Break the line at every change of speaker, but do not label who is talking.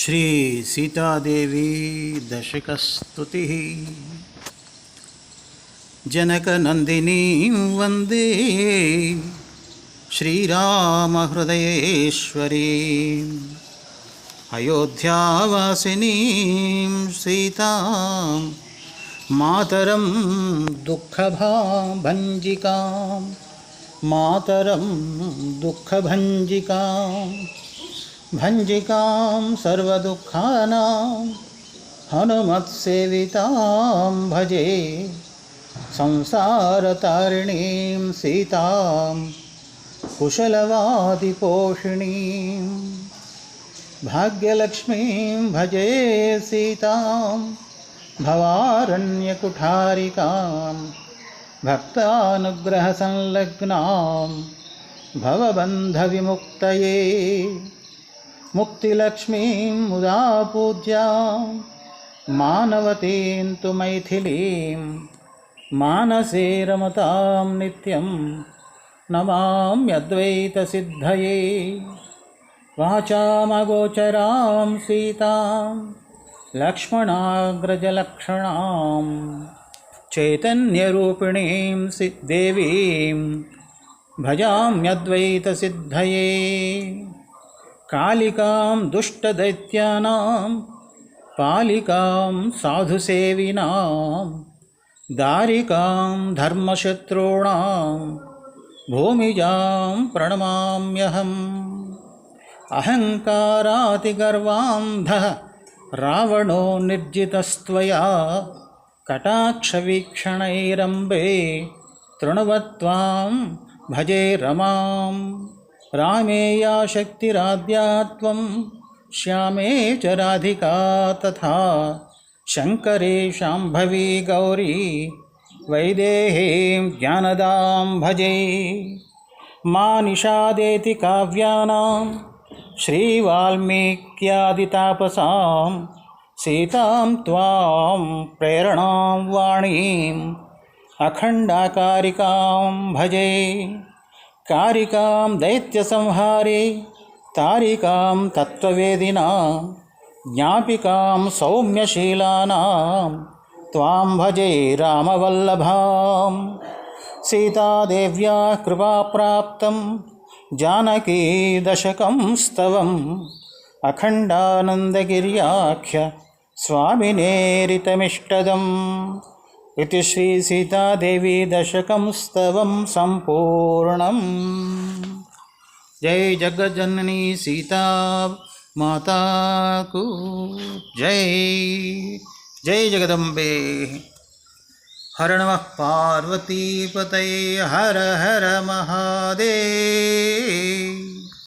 श्री सीतादेवी दशकस्तुतिः। जनकनन्दिनीं वन्दे श्रीरामहृदयेश्वरीम् अयोध्यावासिनीं सीतां मातरं दुःखभञ्जिकां भञ्जिकां सर्वदुःखानां हनुमत्सेवितां भजे संसारतारिणीं सीतां कुशलवादिपोषिणीं भाग्यलक्ष्मीं भजे सीतां भवारण्यकुठारिकां भक्तानुग्रहसंलग्नां भवबन्धविमुक्तये मुक्तिलक्ष्मीं मुदा पूज्यां मानवतीं तु मैथिलीं मानसे रमतां नित्यं नमाम्यद्वैतसिद्धये वाचामगोचरां सीतां लक्ष्मणाग्रजलक्षणां चैतन्यरूपिणीं देवीं भजाम्यद्वैतसिद्धये कालिकां दुष्टदैत्यानां पालिकां साधुसेविनां दारिकां धर्मशत्रूणां भूमिजां प्रणमाम्यहम् अहङ्कारातिगर्वान्धः रावणो निर्जितस्त्वया कटाक्षवीक्षणैरम्बे तृणवत्त्वां भजे रमां रामे या शक्तिराद्या त्वं श्यामे च राधिका तथा शङ्करे शाम्भवी गौरी वैदेहीं ज्ञानदां भजे मा निषादेति काव्यानां श्रीवाल्मीक्यादितापसां सीतां त्वां प्रेरणां वाणीम् अखण्डाकारिकां भजे कारिकां दैत्यसंहारे तारिकां तत्त्ववेदिनां ज्ञापिकां सौम्यशीलानां त्वां भजे रामवल्लभां सीतादेव्या कृपाप्राप्तं जानकी दशकं स्तवम् अखण्डानन्दगिर्याख्य स्वामिनेरितमिष्टदम् इति श्री सीतादेवी दशकं स्तवं सम्पूर्णम्। जय जगज्जननी सीता माता को जय। जय जगदम्बे। हर नमः पार्वतीपतये हर हर महादेव।